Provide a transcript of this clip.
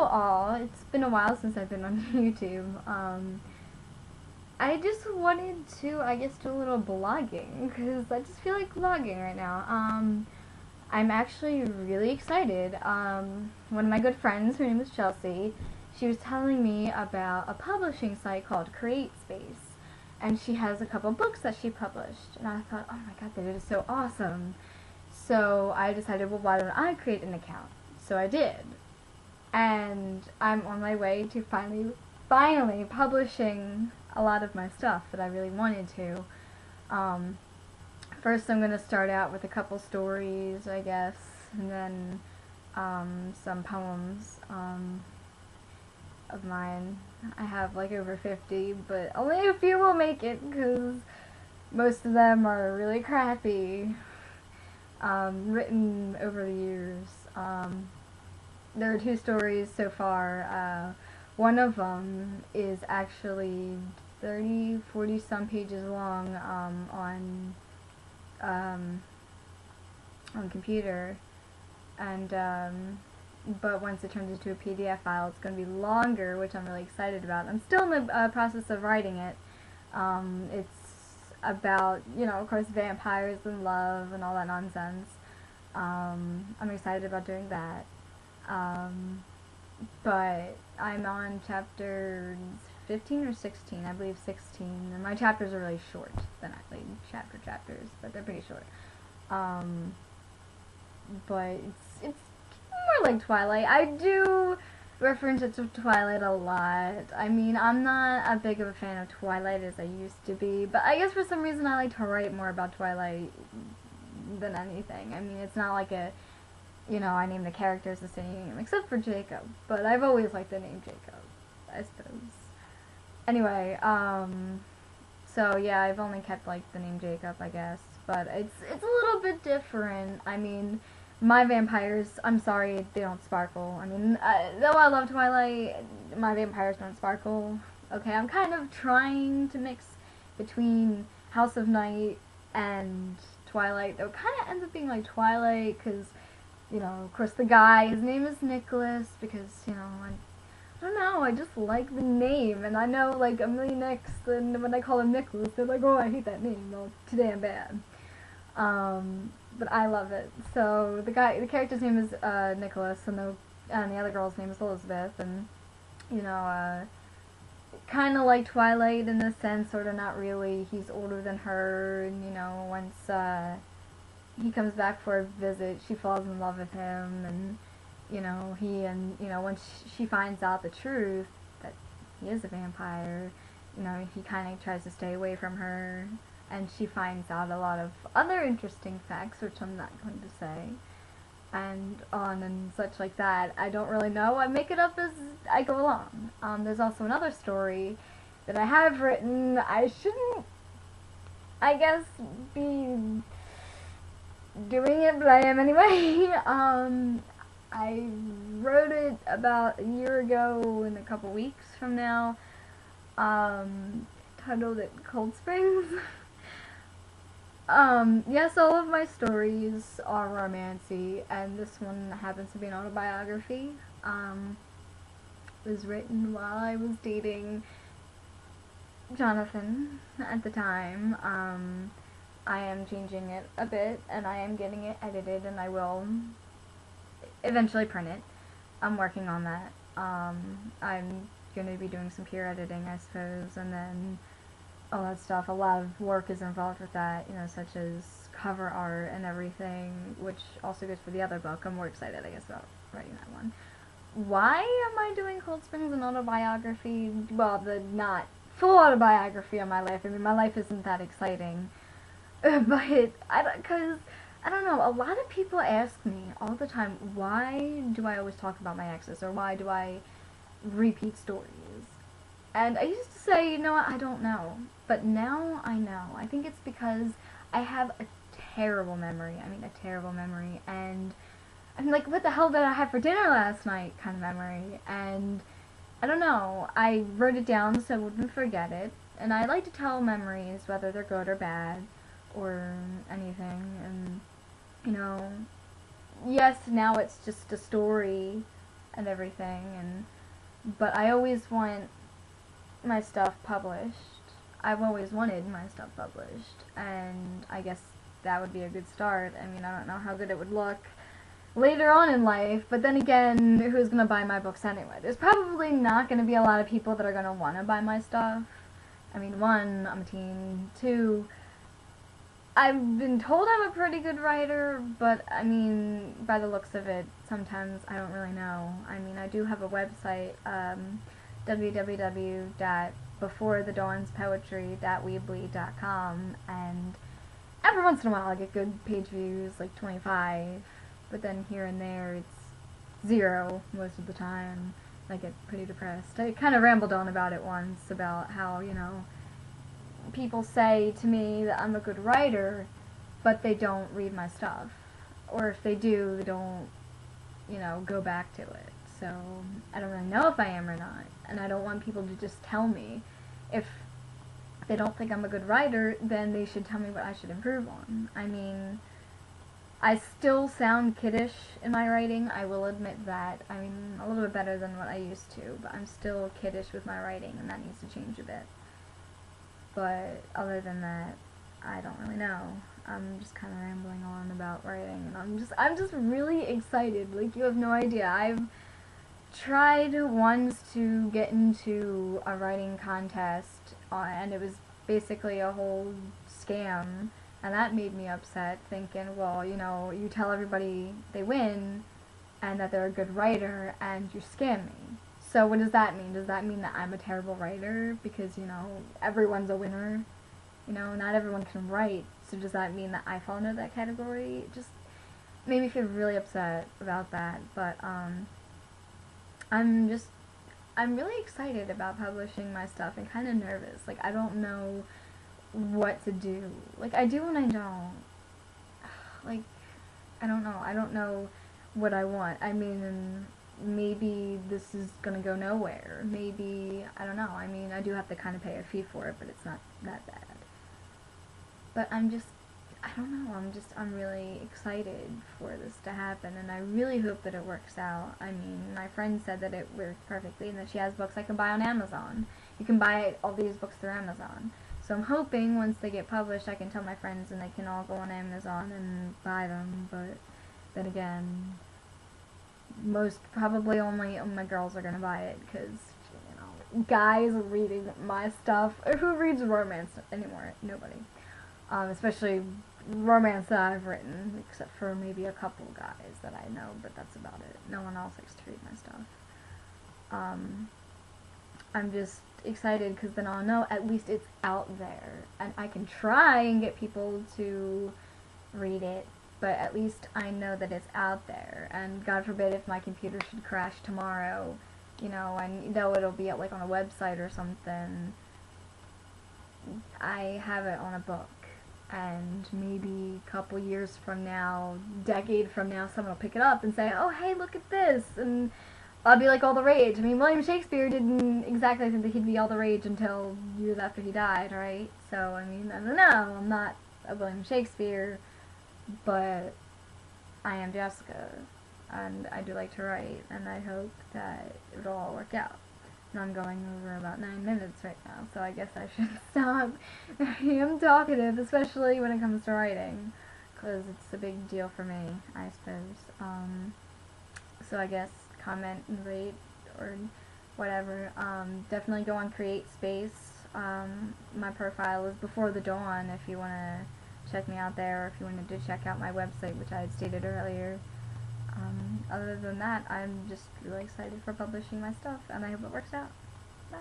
all, it's been a while since I've been on YouTube. I just wanted to, I guess, do a little blogging, because I just feel like vlogging right now. I'm actually really excited. One of my good friends, her name is Chelsea, she was telling me about a publishing site called CreateSpace, and she has a couple books that she published, and I thought, oh my god, that is so awesome. So I decided, well, why don't I create an account? So I did. And I'm on my way to finally publishing a lot of my stuff that I really wanted to. First I'm going to start out with a couple stories, I guess, and then some poems of mine. I have like over 50, but only a few will make it because most of them are really crappy, written over the years. There are two stories so far. One of them is actually 40 some pages long on computer, and but once it turns into a PDF file, it's going to be longer, which I'm really excited about. I'm still in the process of writing it. It's about, you know, of course, vampires and love and all that nonsense. I'm excited about doing that. But I'm on chapter 15 or 16, I believe 16, and my chapters are really short. They're not like chapters, but they're pretty short. But it's more like Twilight. I do reference it to Twilight a lot. I mean, I'm not as big of a fan of Twilight as I used to be, but I guess for some reason I like to write more about Twilight than anything. I mean, it's not like a, you know, I name the characters the same, except for Jacob, but I've always liked the name Jacob, I suppose. Anyway, so yeah, I've only kept, like, the name Jacob, I guess, but it's a little bit different. I mean, my vampires, I'm sorry, they don't sparkle. I mean, though I love Twilight, my vampires don't sparkle. Okay, I'm kind of trying to mix between House of Night and Twilight, though it kind of ends up being like Twilight, because, you know, of course the guy, his name is Nicholas, because, you know, I don't know, I just like the name, and I know, like, a million Nicks, and when I call him Nicholas, they're like, oh, I hate that name, well, today I'm bad. But I love it. So, the character's name is, Nicholas, and the other girl's name is Elizabeth, and, you know, kind of like Twilight in this sense, sort of not really. He's older than her, and, you know, once, he comes back for a visit, she falls in love with him, and, you know, once she finds out the truth, that he is a vampire, you know, he kind of tries to stay away from her, and she finds out a lot of other interesting facts, which I'm not going to say, and on and such like that. I don't really know. I make it up as I go along. There's also another story that I have written. I shouldn't, I guess, be doing it, but I am anyway. I wrote it about a year ago in a couple weeks from now, titled it Cold Springs. Yes, all of my stories are romancy, and this one happens to be an autobiography. It was written while I was dating Jonathan at the time. I am changing it a bit, and I am getting it edited, and I will eventually print it. I'm working on that. I'm going to be doing some peer editing, I suppose, and then all that stuff. A lot of work is involved with that, you know, such as cover art and everything, which also goes for the other book. I'm more excited, I guess, about writing that one. Why am I doing Cold Springs an autobiography? Well, the not full autobiography of my life. I mean, my life isn't that exciting. But, I don't know, a lot of people ask me all the time, why do I always talk about my exes, or why do I repeat stories? And I used to say, you know what, I don't know. But now I know. I think it's because I have a terrible memory. I mean, a terrible memory. And I'm like, what the hell did I have for dinner last night kind of memory. And I don't know. I wrote it down so I wouldn't forget it. And I like to tell memories, whether they're good or bad, or anything. And, you know, yes, now it's just a story. and everything, but I always want my stuff published. I've always wanted my stuff published, and I guess that would be a good start. I mean, I don't know how good it would look later on in life, but then again, who's going to buy my books anyway? There's probably not going to be a lot of people that are going to want to buy my stuff. I mean, one, I'm a teen. Two, I've been told I'm a pretty good writer, but I mean, by the looks of it, sometimes I don't really know. I mean, I do have a website, www.beforethedawnspoetry.weebly.com, and every once in a while I get good page views, like 25, but then here and there it's 0 most of the time. I get pretty depressed. I kind of rambled on about it once, about how, you know, people say to me that I'm a good writer, but they don't read my stuff. Or if they do, they don't, you know, go back to it. So I don't really know if I am or not. And I don't want people to just tell me. If they don't think I'm a good writer, then they should tell me what I should improve on. I mean, I still sound kiddish in my writing, I will admit that. I mean, a little bit better than what I used to, but I'm still kiddish with my writing, and that needs to change a bit. But other than that, I don't really know. I'm just kind of rambling on about writing, and I'm just really excited. Like, you have no idea. I've tried once to get into a writing contest, and it was basically a whole scam. And that made me upset, thinking, well, you know, you tell everybody they win and that they're a good writer, and you scam me. So what does that mean? Does that mean that I'm a terrible writer because, you know, everyone's a winner? You know, not everyone can write. So does that mean that I fall into that category? It just made me feel really upset about that. But I'm really excited about publishing my stuff and kind of nervous. Like, I don't know what to do. Like, I do and I don't. Like, I don't know. I don't know what I want. I mean, maybe this is gonna go nowhere. Maybe, I don't know. I mean, I do have to kind of pay a fee for it, but it's not that bad. But I don't know. I'm really excited for this to happen, and I really hope that it works out. I mean, my friend said that it worked perfectly, and that she has books I can buy on Amazon. You can buy all these books through Amazon. So I'm hoping once they get published, I can tell my friends and they can all go on Amazon and buy them. But then again, most probably only my girls are gonna buy it, because, you know, guys reading my stuff. Who reads romance anymore? Nobody. Especially romance that I've written, except for maybe a couple guys that I know, but that's about it. No one else likes to read my stuff. I'm just excited because then I'll know at least it's out there, and I can try and get people to read it, but at least I know that it's out there. And God forbid if my computer should crash tomorrow, you know, and though it'll be like on a website or something, I have it on a book, and maybe a couple years from now, decade from now, someone will pick it up and say, oh hey, look at this, and I'll be like all the rage. I mean, William Shakespeare didn't exactly think that he'd be all the rage until years after he died, right? So, I mean, I don't know, I'm not a William Shakespeare, but I am Jessica, and I do like to write, and I hope that it'll all work out. And I'm going over about 9 minutes right now, so I guess I should stop. I am talkative, especially when it comes to writing, because it's a big deal for me, I suppose. So I guess comment and rate or whatever. Definitely go on CreateSpace. My profile is Before the Dawn if you want to check me out there, or if you wanted to check out my website, which I had stated earlier. Other than that, I'm just really excited for publishing my stuff, and I hope it works out. Bye.